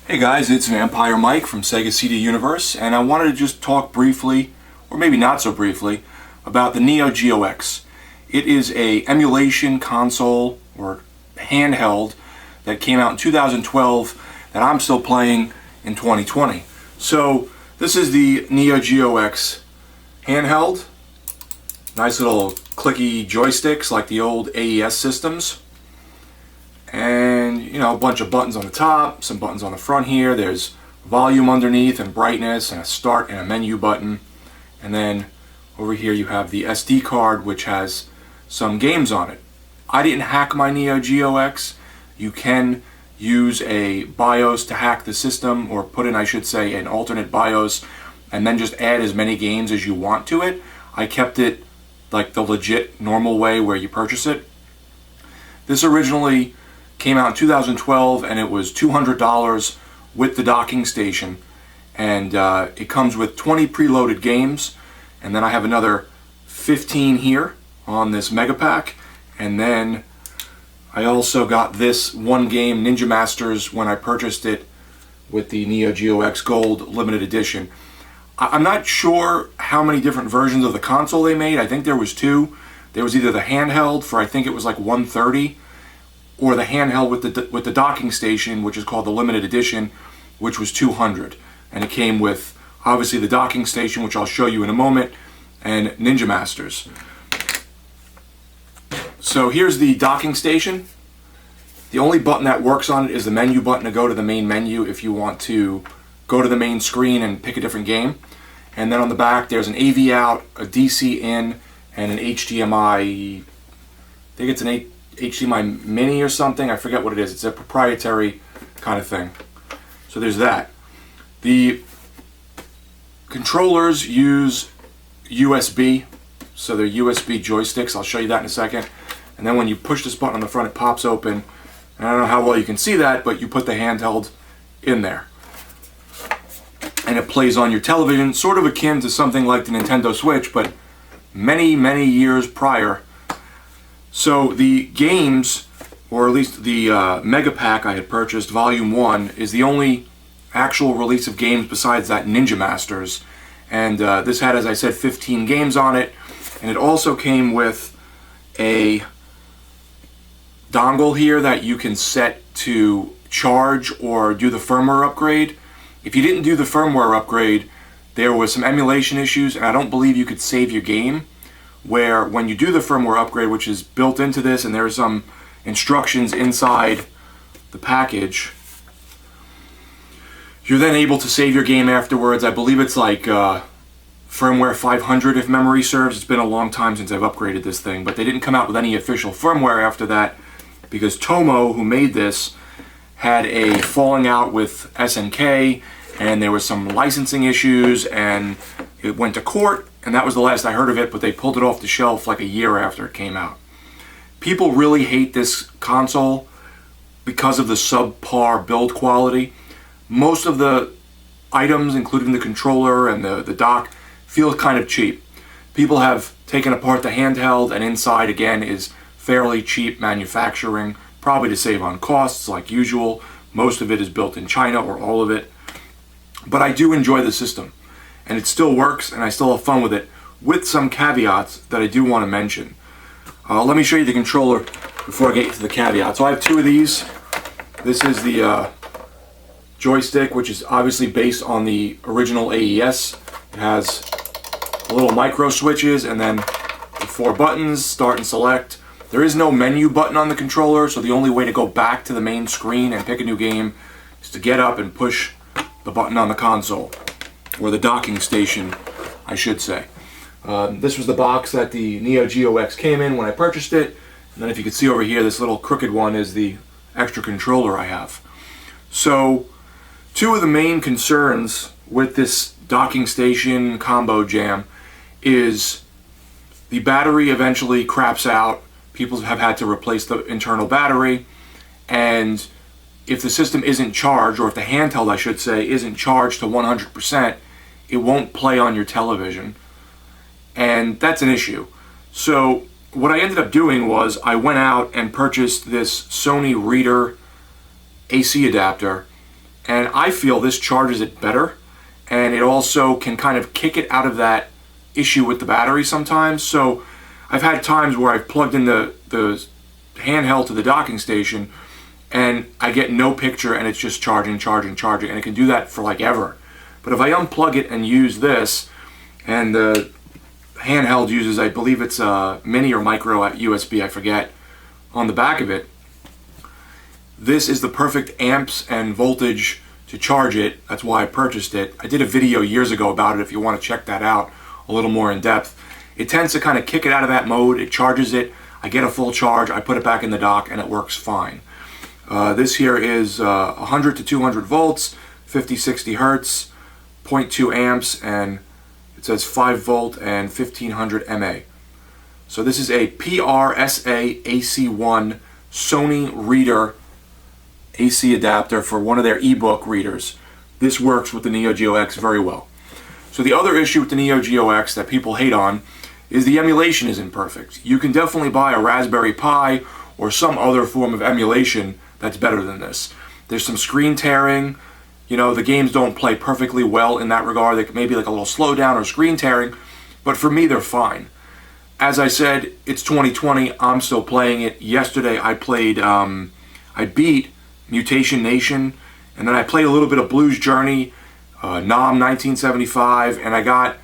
Hey guys, it's Vampire Mike from Sega CD Universe, and I wanted to just talk briefly, or maybe not so briefly, about the Neo Geo X. It is a emulation console, or handheld, that came out in 2012 that I'm still playing in 2020. So, this is the Neo Geo X handheld. Nice little clicky joysticks like the old AES systems. And, you know, a bunch of buttons on the top, some buttons on the front here. There's volume underneath and brightness and a start and a menu button. And then over here you have the SD card, which has some games on it. I didn't hack my Neo Geo X. You can use a BIOS to hack the system, or put in, I should say, an alternate BIOS, and then just add as many games as you want to it. I kept it like the legit normal way where you purchase it. This originally came out in 2012 and it was $200 with the docking station, and it comes with 20 preloaded games, and then I have another 15 here on this mega pack, and then I also got this one game, Ninja Masters, when I purchased it with the Neo Geo X Gold limited edition. I'm not sure how many different versions of the console they made. I think there was two. There was either the handheld for, I think it was like $130, or the handheld with the docking station, which is called the limited edition, which was $200. And it came with, obviously, the docking station, which I'll show you in a moment, and Ninja Masters. So here's the docking station. The only button that works on it is the menu button to go to the main menu if you want to go to the main screen and pick a different game. And then on the back there's an AV out, a DC in, and an HDMI, I think it's an HDMI mini or something, I forget what it is. It's a proprietary kind of thing. So there's that. The controllers use USB, so they're USB joysticks. I'll show you that in a second. And then when you push this button on the front, it pops open. And I don't know how well you can see that, but you put the handheld in there. And it plays on your television, sort of akin to something like the Nintendo Switch, but many, many years prior. So the games, or at least the Mega Pack I had purchased, Volume 1, is the only actual release of games besides that Ninja Masters. And this had, as I said, 15 games on it. And it also came with a dongle here that you can set to charge or do the firmware upgrade. If you didn't do the firmware upgrade, there was some emulation issues, and I don't believe you could save your game, where when you do the firmware upgrade, which is built into this, and there are some instructions inside the package, you're then able to save your game afterwards. I believe it's like firmware 500 if memory serves. It's been a long time since I've upgraded this thing, but they didn't come out with any official firmware after that, because Tomo, who made this, had a falling out with SNK, and there was some licensing issues, and it went to court, and that was the last I heard of it, but they pulled it off the shelf like a year after it came out. People really hate this console because of the subpar build quality. Most of the items, including the controller and the dock, feel kind of cheap. People have taken apart the handheld, and inside, again, is fairly cheap manufacturing, probably to save on costs like usual. Most of it is built in China, or all of it. But I do enjoy the system, and it still works, and I still have fun with it, with some caveats that I do want to mention. Let me show you the controller before I get to the caveats. So I have two of these. This is the joystick, which is obviously based on the original AES. It has little micro switches, and then the four buttons, start and select. There is no menu button on the controller, so the only way to go back to the main screen and pick a new game is to get up and push the button on the console, or the docking station, I should say. This was the box that the Neo Geo X came in when I purchased it, and then if you can see over here, this little crooked one is the extra controller I have. So, two of the main concerns with this docking station combo jam is the battery eventually craps out. People have had to replace the internal battery, and if the system isn't charged, or if the handheld, I should say, isn't charged to 100%, it won't play on your television, and that's an issue. So what I ended up doing was I went out and purchased this Sony Reader AC adapter, and I feel this charges it better, and it also can kind of kick it out of that issue with the battery sometimes. So I've had times where I've plugged in the handheld to the docking station and I get no picture and it's just charging, and it can do that for like ever. But if I unplug it and use this, and the handheld uses, I believe it's a mini or micro USB, I forget, on the back of it, this is the perfect amps and voltage to charge it. That's why I purchased it. I did a video years ago about it if you want to check that out a little more in depth. It tends to kind of kick it out of that mode. It charges it. I get a full charge. I put it back in the dock and it works fine. This here is 100 to 200 volts, 50-60 hertz, 0.2 amps, and it says 5 volt and 1500 mA. So this is a PRSA AC1 Sony reader AC adapter for one of their ebook readers. This works with the Neo Geo X very well. So the other issue with the Neo Geo X that people hate on is the emulation isn't perfect. You can definitely buy a Raspberry Pi or some other form of emulation that's better than this. There's some screen tearing. You know, the games don't play perfectly well in that regard. They may be like a little slowdown or screen tearing, but for me they're fine. As I said, it's 2020. I'm still playing it. Yesterday I played, I beat Mutation Nation, and then I played a little bit of Blues Journey, Nam 1975, and I got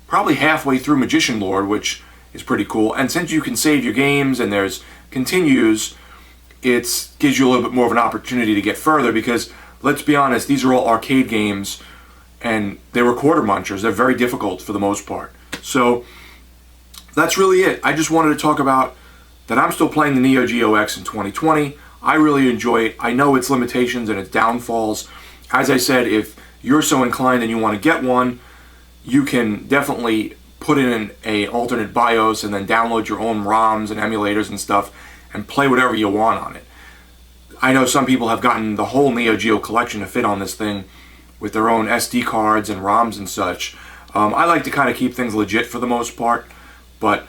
probably halfway through Magician Lord, which is pretty cool. And since you can save your games and there's continues, it gives you a little bit more of an opportunity to get further, because let's be honest, these are all arcade games and they were quarter munchers. They're very difficult for the most part. So that's really it. I just wanted to talk about that I'm still playing the Neo Geo X in 2020. I really enjoy it. I know its limitations and its downfalls. As I said, if you're so inclined and you want to get one, you can definitely put in an alternate BIOS and then download your own ROMs and emulators and stuff and play whatever you want on it. I know some people have gotten the whole Neo Geo collection to fit on this thing with their own SD cards and ROMs and such. I like to kind of keep things legit for the most part, but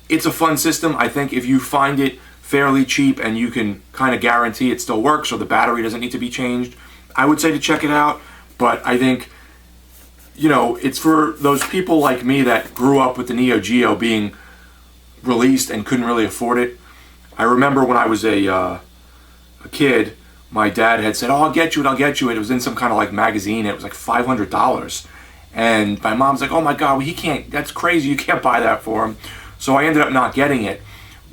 it's a fun system. I think if you find it fairly cheap and you can kind of guarantee it still works or the battery doesn't need to be changed, I would say to check it out. But I think, you know, it's for those people like me that grew up with the Neo Geo being released and couldn't really afford it. I remember when I was a kid, my dad had said, "Oh, I'll get you it, I'll get you it." It was in some kind of like magazine. It was like $500. And my mom's like, "Oh my God, well, he can't, that's crazy, you can't buy that for him." So I ended up not getting it.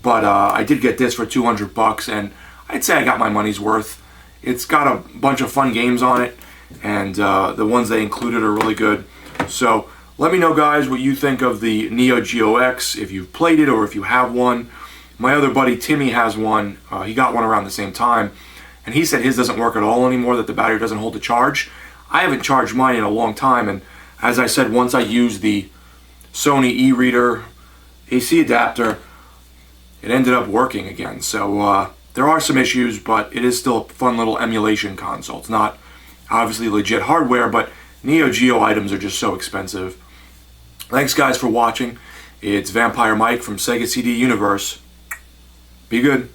But I did get this for $200, and I'd say I got my money's worth. It's got a bunch of fun games on it, and the ones they included are really good. So let me know, guys, what you think of the Neo Geo X, if you've played it or if you have one. My other buddy Timmy has one. He got one around the same time, and he said his doesn't work at all anymore, that the battery doesn't hold the charge. I haven't charged mine in a long time, and as I said, once I used the Sony e-reader AC adapter, it ended up working again. So there are some issues, but it is still a fun little emulation console. It's not obviously legit hardware, but Neo Geo items are just so expensive. Thanks, guys, for watching. It's Vampire Mike from Sega CD Universe. Be good.